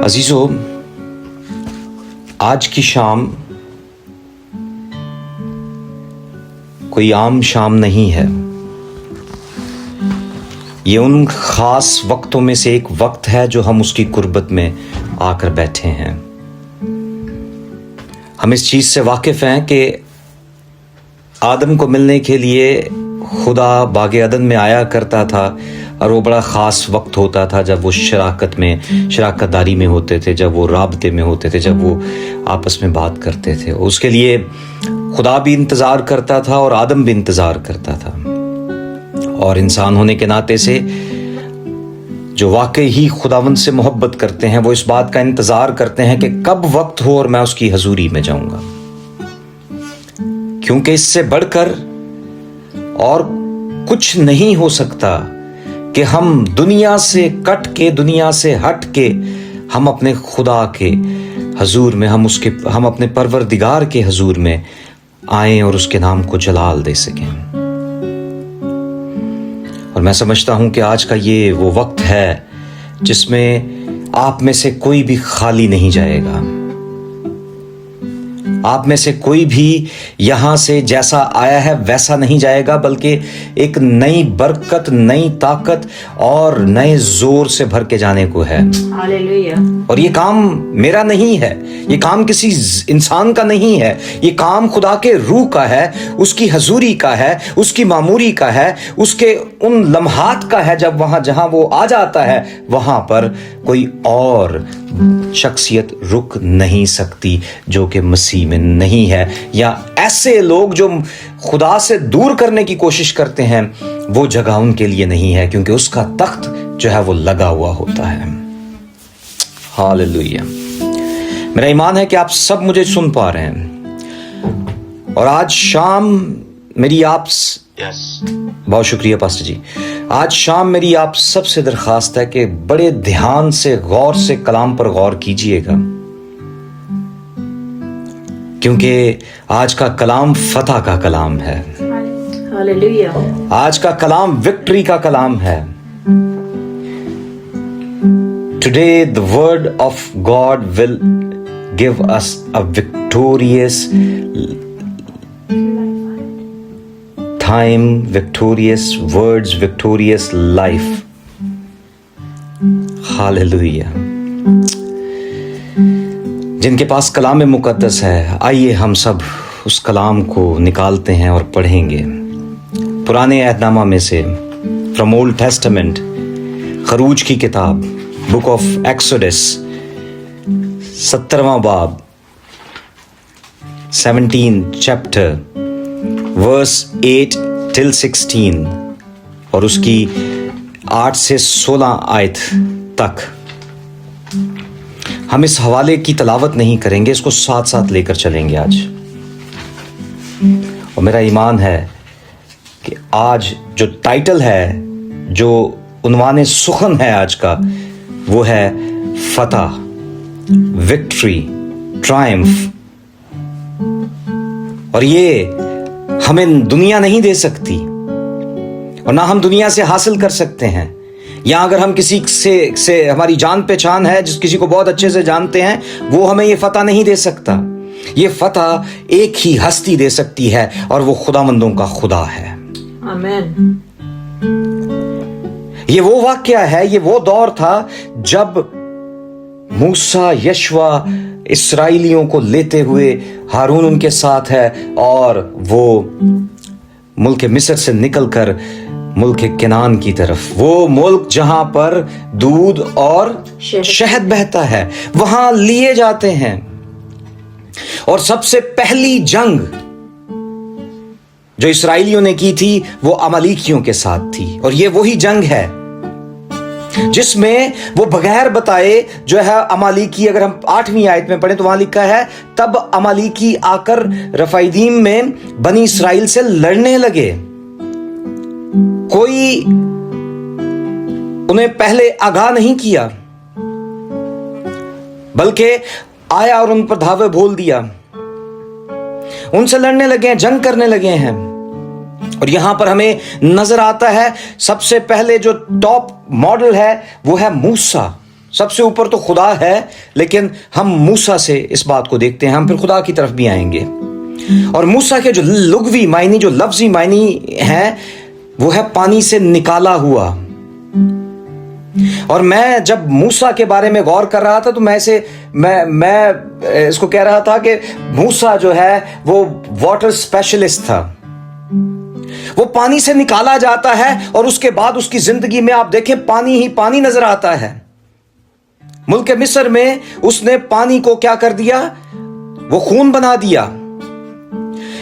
عزیزو، آج کی شام کوئی عام شام نہیں ہے. یہ ان خاص وقتوں میں سے ایک وقت ہے جو ہم اس کی قربت میں آ کر بیٹھے ہیں. ہم اس چیز سے واقف ہیں کہ آدم کو ملنے کے لیے خدا باغ عدن میں آیا کرتا تھا، اور وہ بڑا خاص وقت ہوتا تھا جب وہ شراکت داری میں ہوتے تھے، جب وہ رابطے میں ہوتے تھے، جب وہ آپس میں بات کرتے تھے. اس کے لیے خدا بھی انتظار کرتا تھا اور آدم بھی انتظار کرتا تھا. اور انسان ہونے کے ناطے سے جو واقعی ہی خداوند سے محبت کرتے ہیں، وہ اس بات کا انتظار کرتے ہیں کہ کب وقت ہو اور میں اس کی حضوری میں جاؤں گا، کیونکہ اس سے بڑھ کر اور کچھ نہیں ہو سکتا کہ ہم دنیا سے کٹ کے، دنیا سے ہٹ کے، ہم اپنے خدا کے حضور میں، ہم اپنے پروردگار کے حضور میں آئیں اور اس کے نام کو جلال دے سکیں. اور میں سمجھتا ہوں کہ آج کا یہ وہ وقت ہے جس میں آپ میں سے کوئی بھی خالی نہیں جائے گا. آپ میں سے کوئی بھی یہاں سے جیسا آیا ہے ویسا نہیں جائے گا، بلکہ ایک نئی برکت، نئی طاقت اور نئے زور سے بھر کے جانے کو ہے. ہاللیلویہ. اور یہ کام میرا نہیں ہے، یہ کام کسی انسان کا نہیں ہے، یہ کام خدا کے روح کا ہے، اس کی حضوری کا ہے، اس کی معموری کا ہے، اس کے ان لمحات کا ہے جب جہاں وہ آ جاتا ہے وہاں پر کوئی اور شخصیت رک نہیں سکتی جو کہ مسیح میں نہیں ہے. یا ایسے لوگ جو خدا سے دور کرنے کی کوشش کرتے ہیں، وہ جگہ ان کے لیے نہیں ہے، کیونکہ اس کا تخت جو ہے وہ لگا ہوا ہوتا ہے. ہاللیلویہ. میرا ایمان ہے کہ آپ سب مجھے سن پا رہے ہیں. اور آج شام میری بہت شکریہ پاسٹر جی. آج شام میری آپ سب سے درخواست ہے کہ بڑے دھیان سے، غور سے کلام پر غور کیجئے گا، کیونکہ آج کا کلام فتح کا کلام ہے. ہاللیلویہ. آج کا کلام وکٹری کا کلام ہے. Today the word of God will give us a victorious time, victorious words, victorious life. Hallelujah. جن کے پاس کلام مقدس ہے، آئیے ہم سب اس کلام کو نکالتے ہیں اور پڑھیں گے. پرانے عہد نامہ میں سے، فرام اولڈ ٹیسٹمنٹ، خروج کی کتاب، بک آف ایکسوڈس، 17واں باب، 17 چیپٹر، ورس 8 till 16، اور اس کی 8 سے 16 آیت تک. ہم اس حوالے کی تلاوت نہیں کریں گے، اس کو ساتھ ساتھ لے کر چلیں گے آج. اور میرا ایمان ہے کہ آج جو ٹائٹل ہے، جو عنوان سخن ہے آج کا، وہ ہے فتح، وکٹری، ٹرائمف. اور یہ ہمیں دنیا نہیں دے سکتی، اور نہ ہم دنیا سے حاصل کر سکتے ہیں. یا اگر ہم کسی سے ہماری جان پہچان ہے، کسی کو بہت اچھے سے جانتے ہیں، وہ ہمیں یہ فتح نہیں دے سکتا. یہ فتح ایک ہی ہستی دے سکتی ہے، اور وہ خداوندوں کا خدا ہے. آمین. یہ وہ واقعہ ہے، یہ وہ دور تھا جب موسیٰ، یشوع اسرائیلیوں کو لیتے ہوئے، ہارون ان کے ساتھ ہے، اور وہ ملک مصر سے نکل کر ملک کنعان کی طرف، وہ ملک جہاں پر دودھ اور شہد بہتا ہے، وہاں لیے جاتے ہیں. اور سب سے پہلی جنگ جو اسرائیلیوں نے کی تھی وہ امالیکیوں کے ساتھ تھی. اور یہ وہی جنگ ہے جس میں وہ بغیر بتائے جو ہے امالیکی، اگر ہم 8ویں آیت میں پڑھیں تو وہاں لکھا ہے، تب امالیکی آ کر رفائدیم میں بنی اسرائیل سے لڑنے لگے. کوئی انہیں پہلے آگاہ نہیں کیا، بلکہ آیا اور ان پر دھاوے بول دیا. ان سے لڑنے لگے ہیں، جنگ کرنے لگے ہیں. اور یہاں پر ہمیں نظر آتا ہے سب سے پہلے جو ٹاپ ماڈل ہے وہ ہے موسیٰ. सबसे ऊपर तो खुदा है, लेकिन हम मूसा से इस बात को देखते हैं, हम फिर खुदा की तरफ भी आएंगे। और मूसा के जो लुगवी मायनी, जो लफ्जी मायनी है, वो है पानी से निकाला हुआ। और मैं जब मूसा के बारे में गौर कर रहा था तो मैं इसको कह रहा था कि मूसा जो है वो वाटर स्पेशलिस्ट था। वो पानी से निकाला जाता है और उसके बाद उसकी जिंदगी में आप देखें पानी ही पानी नजर आता है। मुल्क मिस्र में उसने पानी को क्या कर दिया, वो खून बना दिया।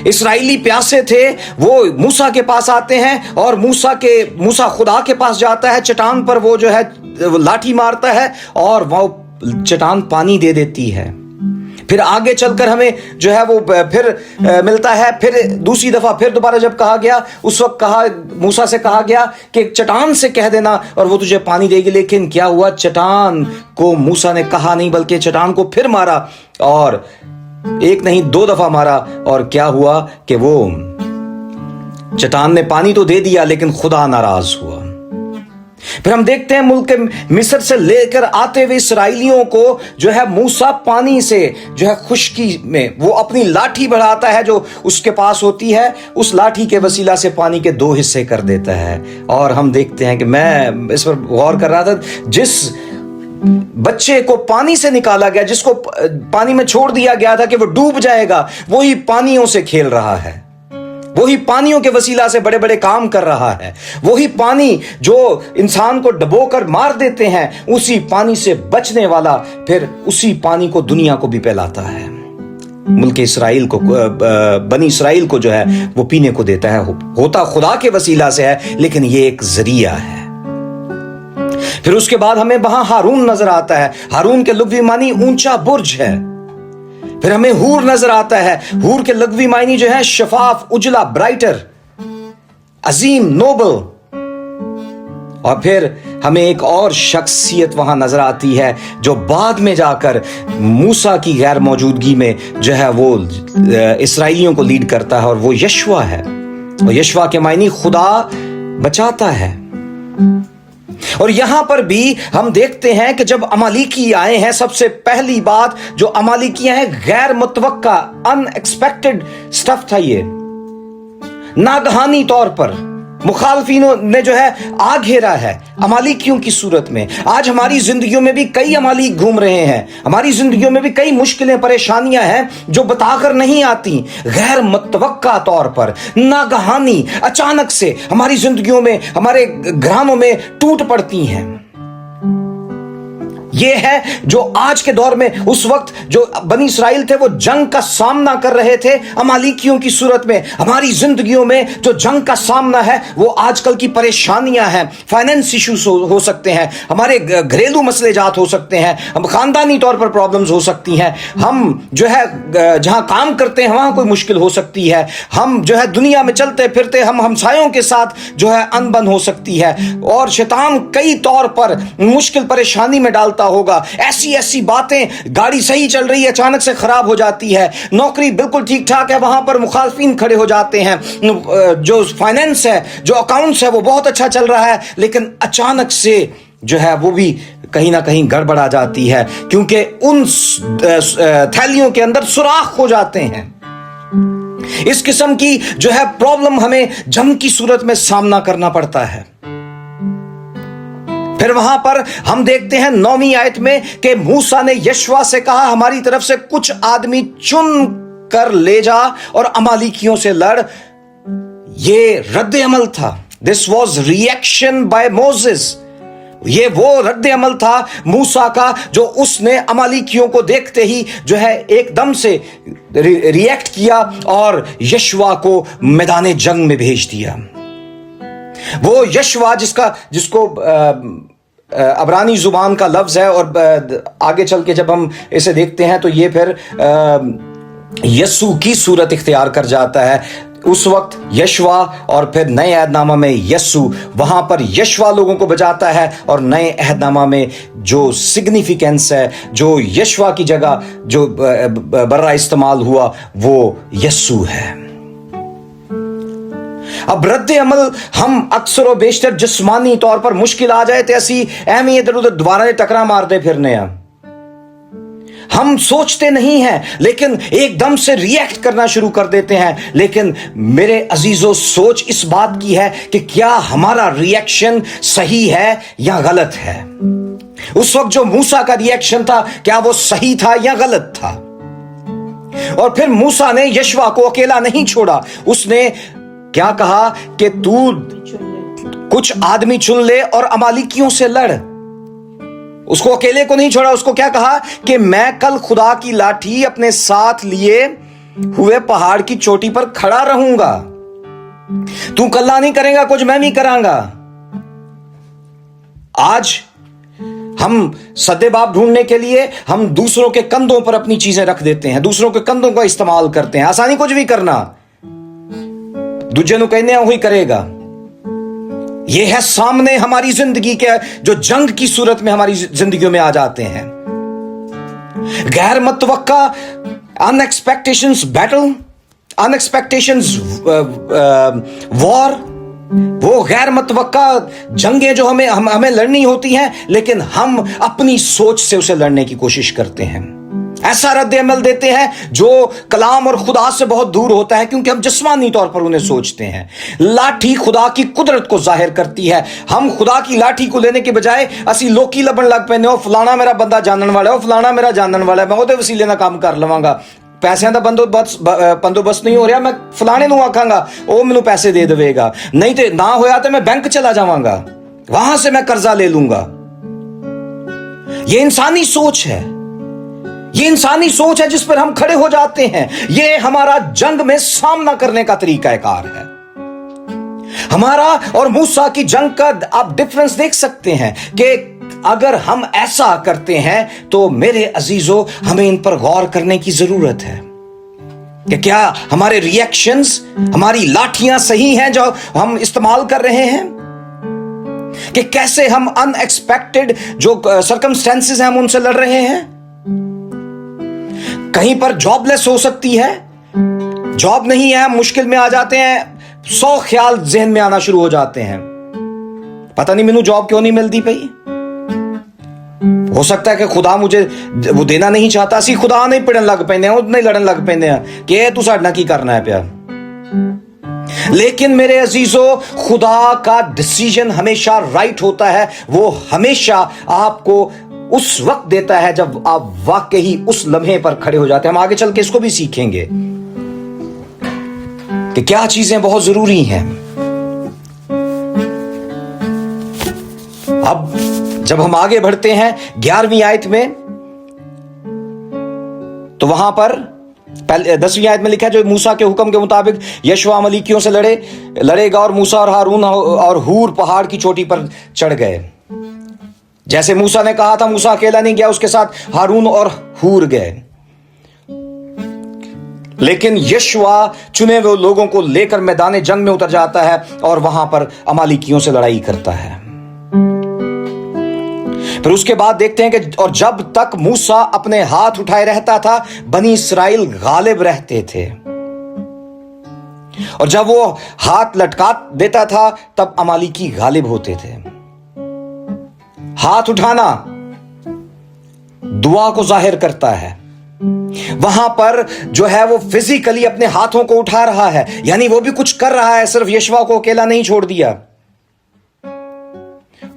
इस्राएली प्यासे थे, वो मूसा के पास आते हैं और मूसा खुदा के पास जाता है, चट्टान पर वो जो है लाठी मारता है और वो चट्टान पानी दे देती है। फिर आगे चलकर हमें जो है वो फिर मिलता है, फिर दूसरी दफा फिर दोबारा जब कहा गया, उस वक्त मूसा से कहा गया कि चट्टान से कह देना और वो तुझे पानी देगी। लेकिन क्या हुआ, चट्टान को मूसा ने कहा नहीं बल्कि चट्टान को फिर मारा, और एक नहीं 2 दफा मारा। और क्या हुआ कि वो चट्टान ने पानी तो दे दिया लेकिन खुदा नाराज हुआ। फिर हम देखते हैं मुल्क मिस्र से लेकर आते हुए इसराइलियों को जो है मूसा पानी से जो है खुश्की में वो अपनी लाठी बढ़ाता है जो उसके पास होती है, उस लाठी के वसीला से पानी के 2 हिस्से कर देता है। और हम देखते हैं कि मैं इस पर गौर कर रहा था, जिस बच्चे को पानी से निकाला गया, जिसको पानी में छोड़ दिया गया था कि वो डूब जाएगा, वही पानियों से खेल रहा है, वही पानियों के वसीला से बड़े बड़े काम कर रहा है। वही पानी जो इंसान को डबोकर मार देते हैं, उसी पानी से बचने वाला फिर उसी पानी को दुनिया को भी पिलाता है। मुल्क इस्राइल को, बनी इस्राइल को जो है वो पीने को देता है। होता खुदा के वसीला से है, लेकिन ये एक जरिया है। फिर उसके बाद हमें वहां हारून नजर आता है। हारून के लुग़वी मानी ऊंचा बुर्ज है। फिर हमें हूर नजर आता है। हूर के लुग़वी मानी जो है शफाफ, उजला, ब्राइटर, अजीम, नोबल। और फिर हमें एक और शख्सियत वहां नजर आती है जो बाद में जाकर मूसा की गैर मौजूदगी में जो है वो इसराइलियों को लीड करता है, और वो यशवा है। और यशवा के मायनी खुदा बचाता है। और यहां पर भी हम देखते हैं कि जब अमालिकी आए हैं, सबसे पहली बात जो अमालिकियां हैं, गैर मुतवक्का, अनएक्सपेक्टेड स्टफ था। ये नागहानी तौर पर मुखालफिनों ने जो है आग घेरा है अमालिकियों की सूरत में। आज हमारी जिंदगियों में भी कई अमालिक घूम रहे हैं। हमारी जिंदगियों में भी कई मुश्किलें, परेशानियां हैं जो बताकर नहीं आती। गैर मुतवक्का तौर पर, नागहानी, अचानक से हमारी जिंदगियों में, हमारे घरानों में टूट पड़ती हैं। ये है जो आज के दौर में, उस वक्त जो बनी इस्राइल थे वो जंग का सामना कर रहे थे अमालिकियों की सूरत में। हमारी जिंदगियों में जो जंग का सामना है वो आजकल की परेशानियां हैं। फाइनेंस इश्यूज हो सकते हैं, हमारे घरेलू मसले जात हो सकते हैं, हम खानदानी तौर पर प्रॉब्लम्स हो सकती हैं, हम जो है जहां काम करते हैं वहां कोई मुश्किल हो सकती है, हम जो है दुनिया में चलते फिरते हम हमसायों के साथ जो है अनबन हो सकती है, और शैतान कई तौर पर मुश्किल परेशानी में डालता होगा। ऐसी बातें, गाड़ी सही चल रही है अचानक से खराब हो जाती है, नौकरी बिल्कुल ठीक ठाक है वहां पर मुखालफिन खड़े हो जाते हैं, जो फाइनेंस है, जो अकाउंट्स है वो बहुत अच्छा चल रहा है, लेकिन अचानक से जो है वो भी कहीं ना कहीं गड़बड़ा जाती है, क्योंकि उन थैलियों के अंदर सुराख हो जाते हैं। इस किस्म की जो है प्रॉब्लम हमें जंग की सूरत में सामना करना पड़ता है। फिर वहां पर हम देखते हैं 9वीं आयत में कि मूसा ने यशवा से कहा, हमारी तरफ से कुछ आदमी चुन कर ले जा और अमालिकियों से लड़। ये रद्द अमल था। This was reaction by Moses. ये वो रद्द अमल था मूसा का जो उसने अमालिकियों को देखते ही जो है एकदम से रिएक्ट किया और यशवा को मैदान जंग में भेज दिया। वो यशवा जिसको अबरानी जुबान का लफ्ज है, और आगे चल के जब हम इसे देखते हैं तो ये फिर यसु की सूरत इख्तियार कर जाता है। उस वक्त यशवा और फिर नए अहदनामा में यसु, वहां पर यशवा लोगों को बचाता है, और नए अहदनामा में जो सिग्निफिकेंस है, जो यशवा की जगह जो बर्रा इस्तेमाल हुआ वो यसु है। अब रद्द अमल हम अक्सर और बेशतर जिस्मानी तौर पर मुश्किल आ जाए तो ऐसी एहमी इधर उधर दोबारा टकरा मारते फिरने हम सोचते नहीं हैं लेकिन एकदम से रिएक्ट करना शुरू कर देते हैं। लेकिन मेरे अजीजों, सोच इस बात की है कि क्या हमारा रिएक्शन सही है या गलत है। उस वक्त जो मूसा का रिएक्शन था, क्या वो सही था या गलत था। और फिर मूसा ने यशवा को अकेला नहीं छोड़ा, उसने क्या कहा कि तू कुछ आदमी चुन ले और अमालिकियों से लड़। उसको अकेले को नहीं छोड़ा, उसको क्या कहा कि मैं कल खुदा की लाठी अपने साथ लिए हुए पहाड़ की चोटी पर खड़ा रहूंगा, तू कल्ला नहीं करेगा कुछ, मैं भी करांगा। आज हम सद्देबाब ढूंढने के लिए हम दूसरों के कंधों पर अपनी चीजें रख देते हैं, दूसरों के कंधों का इस्तेमाल करते हैं। आसानी कुछ भी करना, दूजे नु कहने वही करेगा। यह है सामने हमारी जिंदगी के जो जंग की सूरत में हमारी जिंदगियों में आ जाते हैं। गैर मुतवक्का अनएक्सपेक्टेशंस बैटल, अनएक्सपेक्टेशंस वॉर, वो गैर मुतवक्का जंगें जो हमें लड़नी होती हैं, लेकिन हम अपनी सोच से उसे लड़ने की कोशिश करते हैं। ऐसा रद्द अमल देते हैं जो कलाम और खुदा से बहुत दूर होता है, क्योंकि हम जिस्मानी तौर पर उन्हें सोचते हैं। लाठी खुदा की कुदरत को जाहिर करती है। हम खुदा की लाठी को लेने के बजाय असी लोकी लबन लग पैने, हो फलाना मेरा बंदा जानन वाला है, फलाना मेरा जानन वाला है, मैं ਉਹਦੇ वसीले ना काम कर लवांगा। पैसों का बंदोबस्त नहीं हो रहा, मैं फलाने ਨੂੰ आखांगा ਉਹ ਮੈਨੂੰ पैसे दे देवेगा, नहीं तो ना होया तो मैं बैंक चला जावांगा, वहां से मैं कर्जा ले लूंगा। ये इंसानी सोच है, ये इंसानी सोच है जिस पर हम खड़े हो जाते हैं। ये हमारा जंग में सामना करने का तरीकाकार है। हमारा और मूसा की जंग का आप डिफरेंस देख सकते हैं कि अगर हम ऐसा करते हैं तो मेरे अजीजों, हमें इन पर गौर करने की जरूरत है कि क्या हमारे रिएक्शंस, हमारी लाठियां सही हैं जो हम इस्तेमाल कर रहे हैं, कि कैसे हम अनएक्सपेक्टेड जो सर्कमस्टेंसेस हैं हम उनसे लड़ रहे हैं। कहीं पर जॉबलेस हो सकती है, जॉब नहीं है, हम मुश्किल में आ जाते हैं, 100 ख्याल जहन में आना शुरू हो जाते हैं, पता नहीं मैनू जॉब क्यों नहीं मिलती पई। हो सकता है कि खुदा मुझे वो देना नहीं चाहता, असी खुदा नहीं पिड़न लग पैंदे हैं, नहीं लड़न लग पैंदे हैं कि तू साडे नाल की करना है प्या। लेकिन मेरे अजीजों, खुदा का डिसीजन हमेशा राइट होता है। वो हमेशा आपको उस वक्त देता है जब आप वाकई उस लम्हे पर खड़े हो जाते हैं। हम आगे चल के इसको भी सीखेंगे कि क्या चीजें बहुत जरूरी हैं। अब जब हम आगे बढ़ते हैं 11वीं आयत में, तो वहां पर 10वीं आयत में लिखा है, जो मूसा के हुक्म के मुताबिक यशवा अमलीकियों से लड़ेगा, और मूसा और हारून और हूर पहाड़ की चोटी पर चढ़ गए। जैसे मूसा ने कहा था, मूसा अकेला नहीं गया, उसके साथ हारून और हूर गए। लेकिन यशवा चुने हुए लोगों को लेकर मैदान जंग में उतर जाता है और वहां पर अमालिकियों से लड़ाई करता है। फिर उसके बाद देखते हैं कि और जब तक मूसा अपने हाथ उठाए रहता था, बनी इस्राएल गालिब रहते थे, और जब वो हाथ लटका देता था तब अमालिकी गालिब होते थे। हाथ उठाना दुआ को जाहिर करता है। वहां पर जो है वो फिजिकली अपने हाथों को उठा रहा है, यानी वो भी कुछ कर रहा है, सिर्फ यशवा को अकेला नहीं छोड़ दिया।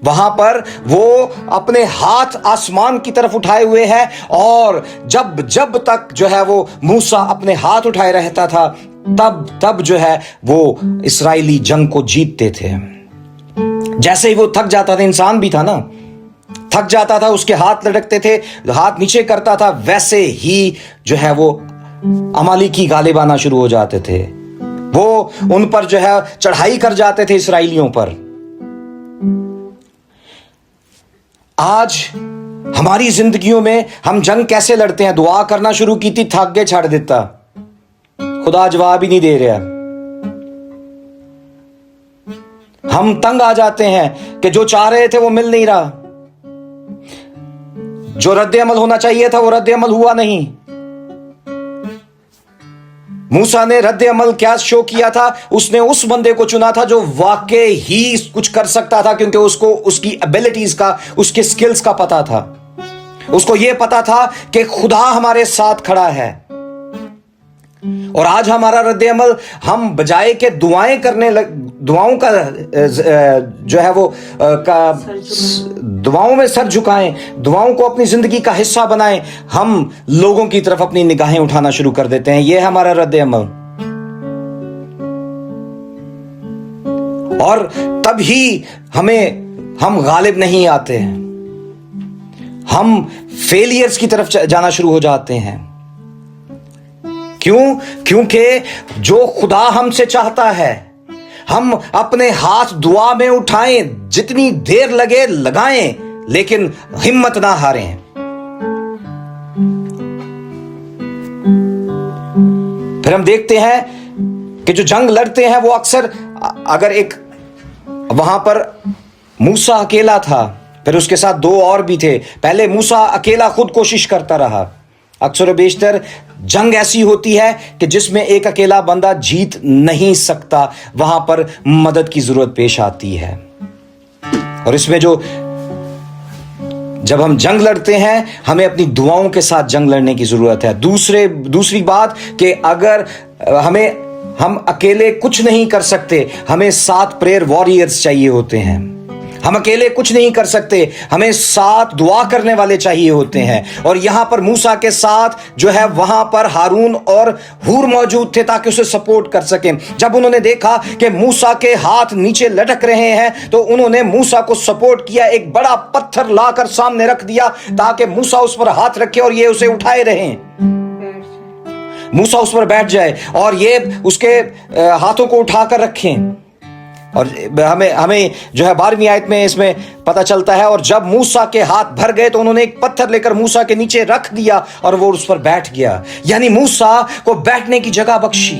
वहां पर वो अपने हाथ आसमान की तरफ उठाए हुए है, और जब तक जो है वो मूसा अपने हाथ उठाए रहता था, तब जो है वो इस्राएली जंग को जीतते थे। जैसे ही वो थक जाता था, इंसान भी था ना, थक जाता था, उसके हाथ लटकते थे, हाथ नीचे करता था, वैसे ही जो है वो अमालिकी गालिब आना शुरू हो जाते थे। वो उन पर जो है चढ़ाई कर जाते थे, इस्राएलियों पर। आज हमारी जिंदगियों में हम जंग कैसे लड़ते हैं? दुआ करना शुरू की थी, थक गए, छड़ देता, खुदा जवाब ही नहीं दे रहा। हम तंग आ जाते हैं कि जो चाह रहे थे वो मिल नहीं रहा, जो रद्द अमल होना चाहिए था वो रद्द अमल हुआ नहीं। मूसा ने रद्द अमल क्या शो किया था? उसने उस बंदे को चुना था जो वाकई ही कुछ कर सकता था, क्योंकि उसको उसकी एबिलिटीज का, उसके स्किल्स का पता था। उसको यह पता था कि खुदा हमारे साथ खड़ा है। और आज हमारा रद्द अमल, हम बजाय के दुआएं करने दुआओं का जो है वो दुआओं में सर झुकाएं, दुआओं को अपनी जिंदगी का हिस्सा बनाएं, हम लोगों की तरफ अपनी निगाहें उठाना शुरू कर देते हैं। यह है हमारा रद्द अमल। और तभी हम गालिब नहीं आते हैं, हम फेलियर्स की तरफ जाना शुरू हो जाते हैं। क्यों? क्योंकि जो खुदा हमसे चाहता है, हम अपने हाथ दुआ में उठाएं, जितनी देर लगे लगाएं, लेकिन हिम्मत ना हारें। फिर हम देखते हैं कि जो जंग लड़ते हैं वो अक्सर, अगर वहां पर मूसा अकेला था, फिर उसके साथ 2 और भी थे। पहले मूसा अकेला खुद कोशिश करता रहा। अक्सर बेशतर जंग ऐसी होती है कि जिसमें एक अकेला बंदा जीत नहीं सकता, वहां पर मदद की जरूरत पेश आती है। और इसमें जब हम जंग लड़ते हैं, हमें अपनी दुआओं के साथ जंग लड़ने की जरूरत है। दूसरी बात कि अगर हम अकेले कुछ नहीं कर सकते, हमें 7 प्रेयर वॉरियर्स चाहिए होते हैं। हम अकेले कुछ नहीं कर सकते, हमें 7 दुआ करने वाले चाहिए होते हैं। और यहां पर मूसा के साथ जो है, वहां पर हारून और हूर मौजूद थे ताकि उसे सपोर्ट कर सकें। जब उन्होंने देखा कि मूसा के हाथ नीचे लटक रहे हैं, तो उन्होंने मूसा को सपोर्ट किया, एक बड़ा पत्थर लाकर सामने रख दिया ताकि मूसा उस पर हाथ रखे और ये उसे उठाए रहें, मूसा उस पर बैठ जाए और ये उसके हाथों को उठाकर रखें। और हमें जो है 12वीं आयत में इसमें पता चलता है, और जब मूसा के हाथ भर गए तो उन्होंने एक पत्थर लेकर मूसा के नीचे रख दिया और वो उस पर बैठ गया। यानी मूसा को बैठने की जगह बख्शी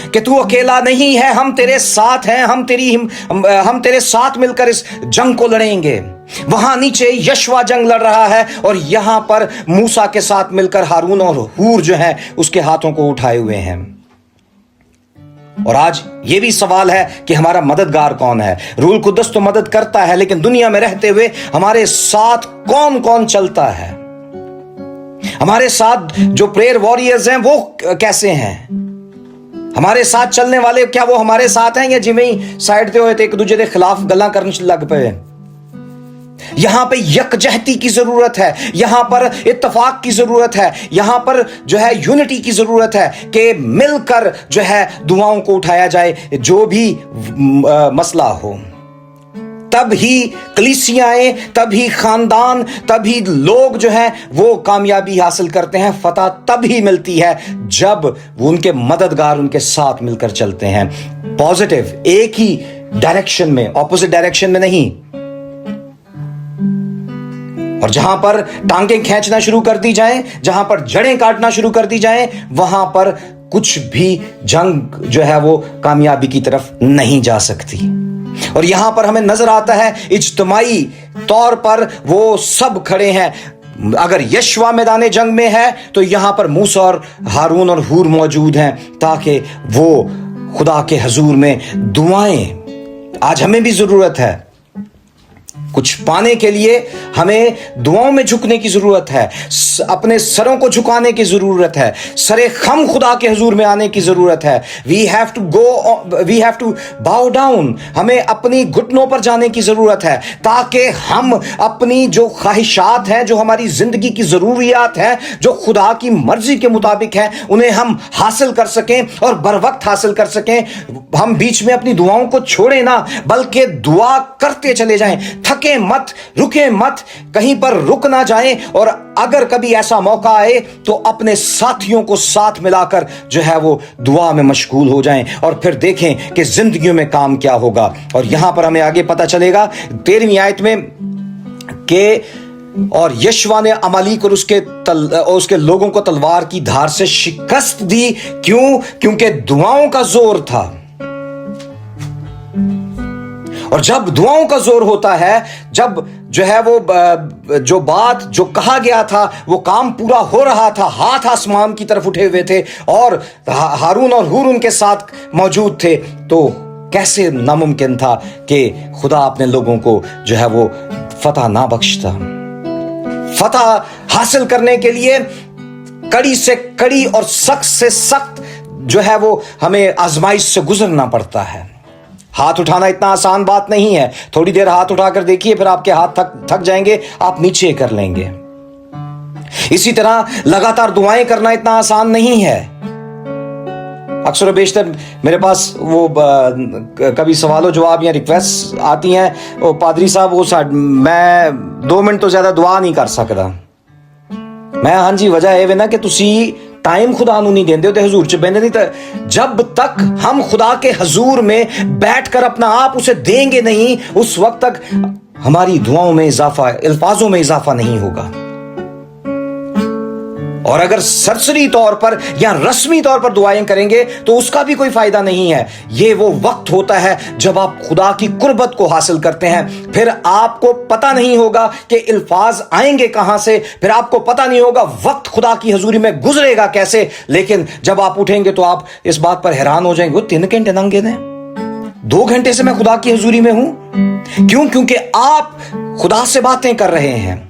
कि तू अकेला नहीं है, हम तेरे साथ हैं, हम तेरे साथ मिलकर इस जंग को लड़ेंगे। वहां नीचे यशवा जंग लड़ रहा है और यहां पर मूसा के साथ मिलकर हारून और हूर जो है उसके हाथों को उठाए हुए हैं। और आज यह भी सवाल है कि हमारा मददगार कौन है? रूह कुद्दस तो मदद करता है, लेकिन दुनिया में रहते हुए हमारे साथ कौन कौन चलता है? हमारे साथ जो प्रेयर वॉरियर्स हैं वो कैसे हैं? हमारे साथ चलने वाले, क्या वो हमारे साथ हैं या जिਵੇਂ ही साइड पे होए ते एक दूसरे के खिलाफ गल्लां करन लग पे? यहां पे यकजहती की जरूरत है, यहां पर इत्तफाक की जरूरत है, यहां पर जो है यूनिटी की जरूरत है कि मिलकर जो है दुआओं को उठाया जाए, जो भी मसला हो। तब ही कलीसियाएं, तभी खानदान, तभी लोग जो है वो कामयाबी हासिल करते हैं। फतह तभी मिलती है जब वो उनके मददगार उनके साथ मिलकर चलते हैं, पॉजिटिव, एक ही डायरेक्शन में, ऑपोजिट डायरेक्शन में नहीं। और जहां पर टांगें खींचना शुरू कर दी जाएं, जहां पर जड़ें काटना शुरू कर दी जाएं, वहां पर कुछ भी जंग जो है वो कामयाबी की तरफ नहीं जा सकती। और यहां पर हमें नजर आता है इज्तिमाई तौर पर वो सब खड़े हैं। अगर यशवा मैदान जंग में है तो यहां पर मूसा और हारून और हूर मौजूद हैं ताकि वो खुदा के हजूर में दुआएं, आज हमें भी जरूरत है, कुछ पाने के लिए हमें दुआओं में झुकने की जरूरत है, अपने सरों को झुकाने की जरूरत है, सरे खम खुदा के हुजूर में आने की जरूरत है। We have to bow down, हमें अपनी घुटनों पर जाने की जरूरत है ताकि हम अपनी जो ख्वाहिशात हैं, जो हमारी जिंदगी की जरूरियात हैं, जो खुदा की मर्जी के मुताबिक हैं, उन्हें हम हासिल कर सकें और बर वक्त हासिल कर सकें। हम बीच में अपनी दुआओं को छोड़ें ना, बल्कि दुआ करते चले जाएं, थके मत, रुके मत, कहीं पर रुक ना जाएं। और अगर कभी ऐसा मौका आए तो अपने साथियों को साथ मिलाकर जो है वो दुआ में मशगूल हो जाएं और फिर देखें कि जिंदगियों में काम क्या होगा। और यहां पर हमें आगे पता चलेगा 13वीं आयत में कि और यशवा ने अमालीक और उसके लोगों को तलवार की धार से शिकस्त दी। क्यों? क्योंकि दुआओं का जोर था। और जब दुआओं का जोर होता है, जब जो है वो जो बात जो कहा गया था वो काम पूरा हो रहा था, हाथ आसमान की तरफ उठे हुए थे और हारून और हूर उनके साथ मौजूद थे, तो कैसे नामुमकिन था कि खुदा अपने लोगों को जो है वो फतह ना बख्शता। फतह हासिल करने के लिए कड़ी से कड़ी और सख्त से सख्त जो है वो हमें आजमाइश से गुजरना पड़ता है। हाथ उठाना इतना आसान बात नहीं है। थोड़ी देर हाथ उठाकर देखिए, फिर आपके हाथ थक जाएंगे, आप नीचे कर लेंगे। इसी तरह लगातार दुआएं करना इतना आसान नहीं है। अक्सर बेशतर मेरे पास वो कभी सवालों जवाब या रिक्वेस्ट आती हैं, वो पादरी साहब मैं 2 मिनट तो ज्यादा दुआ नहीं कर सकता। मैं हाँ जी, वजह है ना कि तुसी टाइम खुदा नू नहीं देंदे ते हजूर च बहने नहीं। तो जब तक हम खुदा के हजूर में बैठकर अपना आप उसे देंगे नहीं, उस वक्त तक हमारी दुआओं में इजाफा, अल्फाजों में इजाफा नहीं होगा। और अगर सरसरी तौर पर या रस्मी तौर पर दुआएं करेंगे तो उसका भी कोई फायदा नहीं है। ये वो वक्त होता है जब आप खुदा की कुर्बत को हासिल करते हैं। फिर आपको पता नहीं होगा कि अल्फाज आएंगे कहां से, फिर आपको पता नहीं होगा वक्त खुदा की हजूरी में गुजरेगा कैसे। लेकिन जब आप उठेंगे तो आप इस बात पर हैरान हो जाएंगे, वो 3 घंटे नंगे ने, 2 घंटे से मैं खुदा की हजूरी में हूं। क्यों? क्योंकि आप खुदा से बातें कर रहे हैं।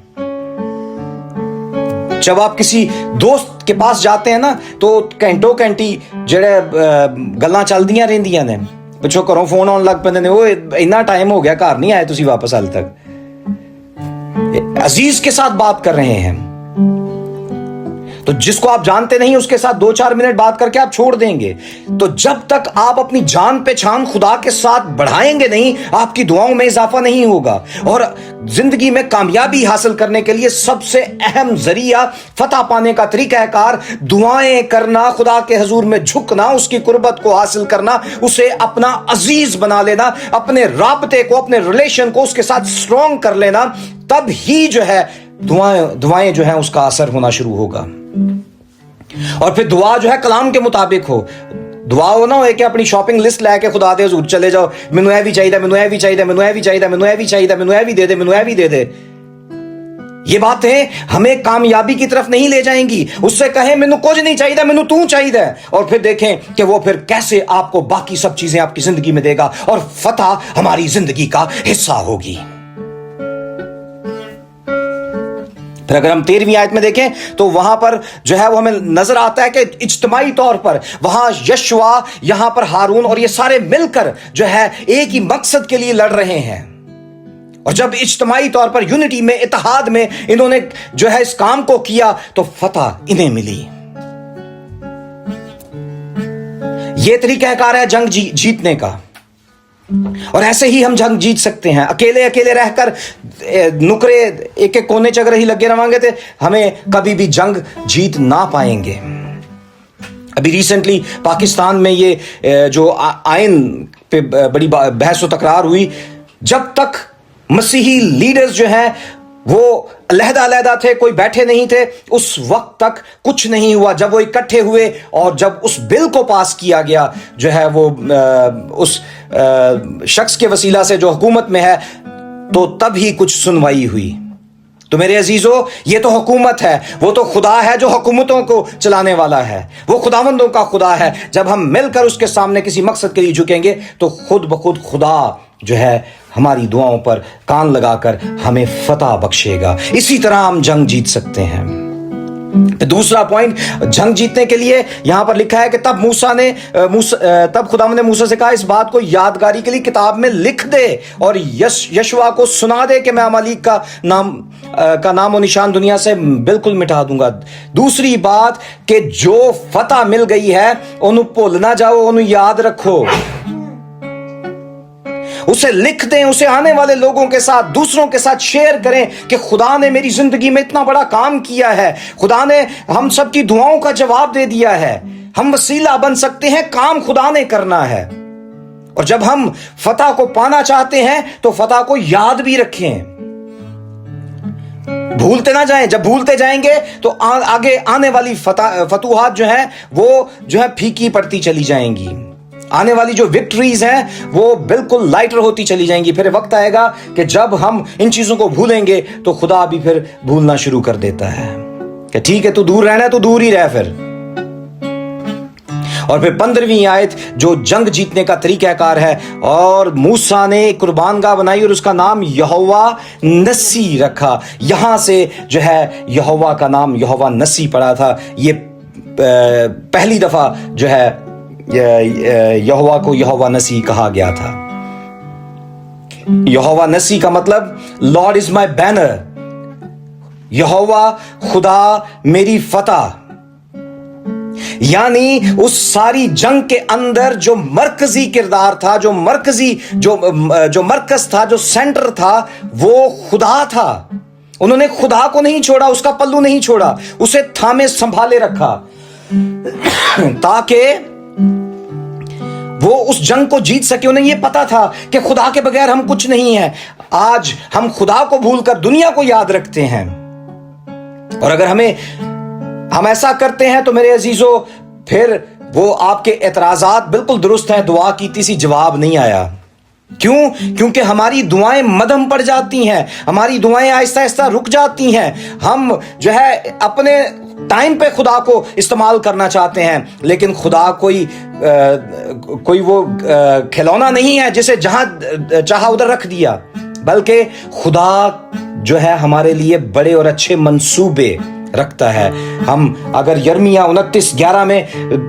जब आप किसी दोस्त के पास जाते हैं ना, तो घंटों घंटी जेड़े गल्लां चलदियां रहंदियां ने, पिछों घरों फोन आउण लग पैंदे ने, वो इतना टाइम हो गया घर नहीं आए तुसी वापस हाल तक। अजीज के साथ बात कर रहे हैं, तो जिसको आप जानते नहीं उसके साथ 2-4 मिनट बात करके आप छोड़ देंगे। तो जब तक आप अपनी जान पहचान खुदा के साथ बढ़ाएंगे नहीं, आपकी दुआओं में इजाफा नहीं होगा। और जिंदगी में कामयाबी हासिल करने के लिए सबसे अहम जरिया, फतह पाने का तरीकाकार दुआएं करना, खुदा के हजूर में झुकना, उसकी कुर्बत को हासिल करना, उसे अपना अजीज बना लेना, अपने राबते को, अपने रिलेशन को उसके साथ स्ट्रॉन्ग कर लेना। तब ही जो है दुआएं जो है उसका असर होना शुरू होगा। और फिर दुआ जो है कलाम के मुताबिक हो। दुआ हो ना हो कि अपनी शॉपिंग लिस्ट लेके खुदा दे हुजूर चले जाओ, मैनू ए भी चाहिए, मैनू ए भी चाहिए, मैनू ए भी चाहिए, मैनू ए भी चाहिए, मैनू ए भी दे दे, मैनू ए भी दे दे। ये बातें हमें कामयाबी की तरफ नहीं ले जाएंगी। उससे कहें मैनू कुछ नहीं चाहिए, मैनू तू चाहिए, और फिर देखें कि वो फिर कैसे आपको बाकी सब चीजें आपकी जिंदगी में देगा और फतह हमारी जिंदगी का हिस्सा होगी। फिर अगर हम 13वीं आयत में देखें तो वहां पर जो है वो हमें नजर आता है कि इज्तिमाई तौर पर वहां यशवा, यहां पर हारून और ये सारे मिलकर जो है एक ही मकसद के लिए लड़ रहे हैं। और जब इज्तिमाई तौर पर यूनिटी में, इत्तेहाद में इन्होंने जो है इस काम को किया तो फतह इन्हें मिली। यह तरीकाकार है जंग जीतने का। और ऐसे ही हम जंग जीत सकते हैं। अकेले अकेले रहकर नुकरे एक एक कोने चगर ही लगे रहेंगे तो हमें कभी भी जंग जीत ना पाएंगे। अभी रिसेंटली पाकिस्तान में ये जो आइन पे बड़ी बहस व तकरार हुई, जब तक मसीही लीडर्स जो हैं वो अलहदा थे, कोई बैठे नहीं थे, उस वक्त तक कुछ नहीं हुआ। जब वो इकट्ठे हुए और जब उस बिल को पास किया गया जो है वो उस शख्स के वसीला से जो हुकूमत में है, तो तब ही कुछ सुनवाई हुई। तो मेरे अजीजों, ये तो हुकूमत है, वो तो खुदा है जो हुकूमतों को चलाने वाला है, वो खुदावंदों का खुदा है। जब हम मिलकर उसके सामने किसी मकसद के लिए झुकेंगे तो खुद ब खुद खुदा जो है हमारी दुआओं पर कान लगाकर हमें फतह बख्शेगा। इसी तरह हम जंग जीत सकते हैं। दूसरा पॉइंट, जंग जीतने के लिए यहां पर लिखा है कि तब खुदा ने मूसा से कहा, इस बात को यादगारी के लिए किताब में लिख दे और यशवा को सुना दे कि मैं अमालीक का नाम और निशान दुनिया से बिल्कुल मिटा दूंगा। दूसरी बात कि जो फतह मिल गई है उन्हें भूल ना जाओ, उन्हें याद रखो, उसे लिख दें, उसे आने वाले लोगों के साथ, दूसरों के साथ शेयर करें कि खुदा ने मेरी जिंदगी में इतना बड़ा काम किया है, खुदा ने हम सब की दुआओं का जवाब दे दिया है, हम वसीला बन सकते हैं, काम खुदा ने करना है। और जब हम फतह को पाना चाहते हैं तो फतह को याद भी रखें, भूलते ना जाएं। जब भूलते जाएंगे तो आगे आने वाली फतूहात जो है वो जो है फीकी पड़ती चली जाएंगी। آنے والی جو وکٹریز ہیں وہ بالکل لائٹر ہوتی چلی جائیں گی. پھر وقت آئے گا کہ جب ہم ان چیزوں کو بھولیں گے تو خدا بھی پھر بھولنا شروع کر دیتا ہے کہ ٹھیک ہے تو دور رہنا ہے تو دور ہی رہ پھر. اور پھر 15ویں آیت جو جنگ جیتنے کا طریقہ کار ہے, اور موسیٰ نے قربان گاہ بنائی اور اس کا نام یہوہ نسی رکھا. یہاں سے جو ہے یہوہ کا نام یہوہ نسی پڑا تھا. یہ پہلی دفعہ جو ہے یہوہ کو یہوہ نسی کہا گیا تھا. یہوہ نسی کا مطلب لارڈ از مائی بینر, یہوہ خدا میری فتح. یعنی اس ساری جنگ کے اندر جو مرکزی کردار تھا, جو مرکز تھا, جو سینٹر تھا, وہ خدا تھا. انہوں نے خدا کو نہیں چھوڑا, اس کا پلو نہیں چھوڑا, اسے تھامے سنبھالے رکھا تاکہ وہ اس جنگ کو جیت سکے. انہیں یہ پتا تھا کہ خدا کے بغیر ہم کچھ نہیں ہیں. آج ہم خدا کو بھول کر دنیا کو یاد رکھتے ہیں, اور اگر ہم ایسا کرتے ہیں تو میرے عزیزو پھر وہ آپ کے اعتراضات بالکل درست ہیں, دعا کی تیسی جواب نہیں آیا. کیوں؟ کیونکہ ہماری دعائیں مدھم پڑ جاتی ہیں, ہماری دعائیں آہستہ آہستہ رک جاتی ہیں. ہم جو ہے اپنے ٹائم پہ خدا کو استعمال کرنا چاہتے ہیں, لیکن خدا کوئی وہ کھلونا نہیں ہے جسے جہاں چاہا ادھر رکھ دیا, بلکہ خدا جو ہے ہمارے لیے بڑے اور اچھے منصوبے رکھتا ہے. ہم اگر یرمیہ 29:11 میں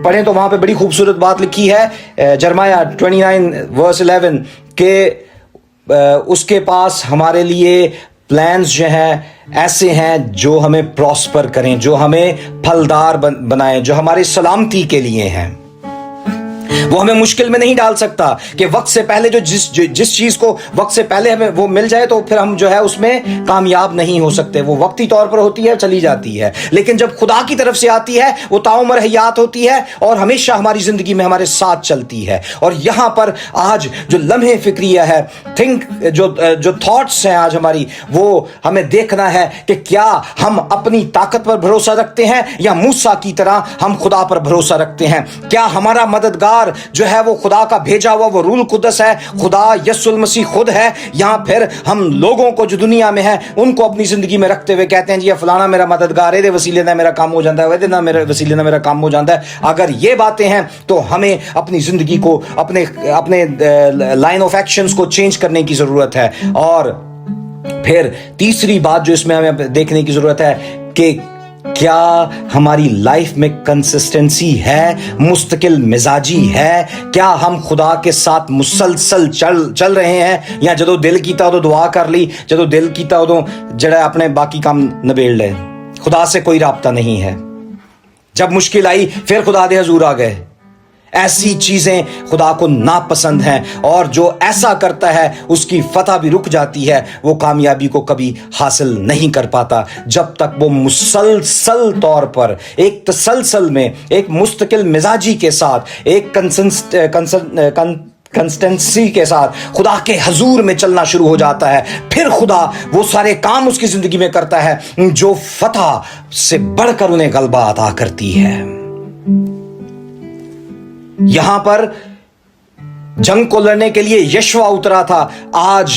پڑھیں تو وہاں پہ بڑی خوبصورت بات لکھی ہے, جرمایہ 29:11 کہ اس کے پاس ہمارے لیے پلانز جو ہیں ایسے ہیں جو ہمیں پراسپر کریں, جو ہمیں پھلدار بنائیں, جو ہمارے سلامتی کے لیے ہیں. وہ ہمیں مشکل میں نہیں ڈال سکتا کہ وقت سے پہلے جس چیز کو وقت سے پہلے ہمیں وہ مل جائے تو پھر ہم جو ہے اس میں کامیاب نہیں ہو سکتے. وہ وقتی طور پر ہوتی ہے, چلی جاتی ہے, لیکن جب خدا کی طرف سے آتی ہے وہ تاعمر حیات ہوتی ہے اور ہمیشہ ہماری زندگی میں ہمارے ساتھ چلتی ہے. اور یہاں پر آج جو لمحے فکریہ ہے, جو تھاٹس ہیں آج ہماری, وہ ہمیں دیکھنا ہے کہ کیا ہم اپنی طاقت پر بھروسہ رکھتے ہیں یا موسیٰ کی طرح ہم خدا پر بھروسہ رکھتے ہیں. کیا ہمارا مددگار جو ہے وہ خدا کا بھیجا ہوا وہ روح القدس ہے, خدا یسوع المسیح خود ہے, یا پھر ہم لوگوں کو جو دنیا میں ہیں ان کو اپنی زندگی میں رکھتے ہوئے کہتے ہیں جی فلانا میرا مددگار ہے, وسیلے نہ میرا کام ہو جاتا ہے, میرے وسیلے نہ میرا کام ہو جاتا ہے. اگر یہ باتیں ہیں تو ہمیں اپنی زندگی کو اپنے لائن آف ایکشنز کو چینج کرنے کی ضرورت ہے. اور پھر تیسری بات جو اس میں ہمیں دیکھنے کی ضرورت ہے کہ کیا ہماری لائف میں کنسسٹنسی ہے, مستقل مزاجی ہے, کیا ہم خدا کے ساتھ مسلسل چل رہے ہیں, یا جدو دل کیتا ادو دعا کر لی, جدو دل کیتا ادو جڑا اپنے باقی کام نبیڑ لے. خدا سے کوئی رابطہ نہیں ہے. جب مشکل آئی پھر خدا دے حضور آ گئے. ایسی چیزیں خدا کو ناپسند ہیں, اور جو ایسا کرتا ہے اس کی فتح بھی رک جاتی ہے, وہ کامیابی کو کبھی حاصل نہیں کر پاتا جب تک وہ مسلسل طور پر ایک تسلسل میں, ایک مستقل مزاجی کے ساتھ, ایک کنسٹنسی کے ساتھ خدا کے حضور میں چلنا شروع ہو جاتا ہے. پھر خدا وہ سارے کام اس کی زندگی میں کرتا ہے جو فتح سے بڑھ کر انہیں غلبہ عطا کرتی ہے. یہاں پر جنگ کو لڑنے کے لیے یشوع اترا تھا. آج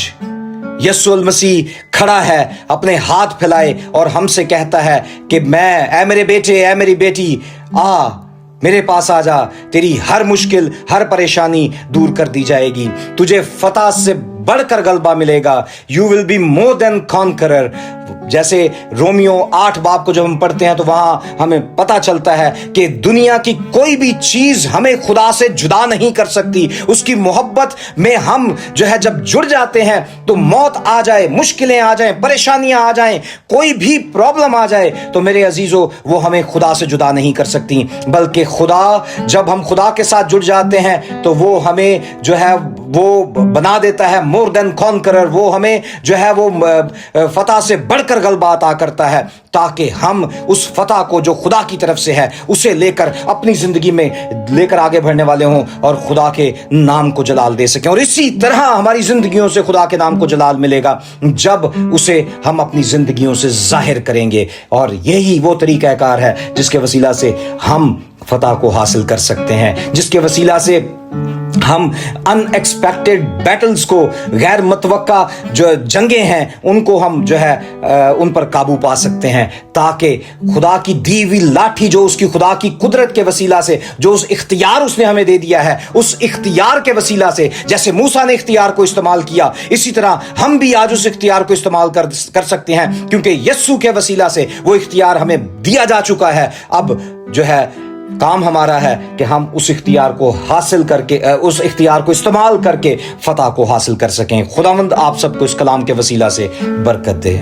یسوع المسیح کھڑا ہے اپنے ہاتھ پھیلائے اور ہم سے کہتا ہے کہ اے میرے بیٹے, اے میری بیٹی, آ میرے پاس آ جا, تیری ہر مشکل, ہر پریشانی دور کر دی جائے گی, تجھے فتح سے بڑھ کر غلبہ ملے گا. You will be more then conqueror. جیسے رومیو 8 باب کو جب ہم پڑھتے ہیں تو وہاں ہمیں پتہ چلتا ہے کہ دنیا کی کوئی بھی چیز ہمیں خدا سے جدا نہیں کر سکتی. اس کی محبت میں ہم جو ہے جب جڑ جاتے ہیں تو موت آ جائے, مشکلیں آ جائیں, پریشانیاں آ جائیں, کوئی بھی پرابلم آ جائے, تو میرے عزیزو وہ ہمیں خدا سے جدا نہیں کر سکتی. بلکہ خدا, جب ہم خدا کے ساتھ جڑ جاتے ہیں تو وہ ہمیں جو ہے وہ بنا دیتا ہے مور دین کانکرر. وہ ہمیں جو ہے وہ فتح سے بڑھ کر غلبہ عطا کرتا ہے, تاکہ ہم اس فتح کو جو خدا کی طرف سے ہے اسے لے کر اپنی زندگی میں لے کر آگے بڑھنے والے ہوں اور خدا کے نام کو جلال دے سکیں. اور اسی طرح ہماری زندگیوں سے خدا کے نام کو جلال ملے گا جب اسے ہم اپنی زندگیوں سے ظاہر کریں گے. اور یہی وہ طریقہ کار ہے جس کے وسیلہ سے ہم فتح کو حاصل کر سکتے ہیں، جس کے وسیلہ سے ہم ان ایکسپیکٹڈ بیٹلز کو، غیر متوقع جو جنگیں ہیں ان کو ہم جو ہے ان پر قابو پا سکتے ہیں، تاکہ خدا کی دی ہوئی لاٹھی جو اس کی خدا کی قدرت کے وسیلہ سے، جو اس اختیار اس نے ہمیں دے دیا ہے، اس اختیار کے وسیلہ سے جیسے موسیٰ نے اختیار کو استعمال کیا، اسی طرح ہم بھی آج اس اختیار کو استعمال کر سکتے ہیں، کیونکہ یسوع کے وسیلہ سے وہ اختیار ہمیں دیا جا چکا ہے۔ اب جو ہے کام ہمارا ہے کہ ہم اس اختیار کو حاصل کر کے، اس اختیار کو استعمال کر کے فتح کو حاصل کر سکیں۔ خداوند آپ سب کو اس کلام کے وسیلہ سے برکت دے۔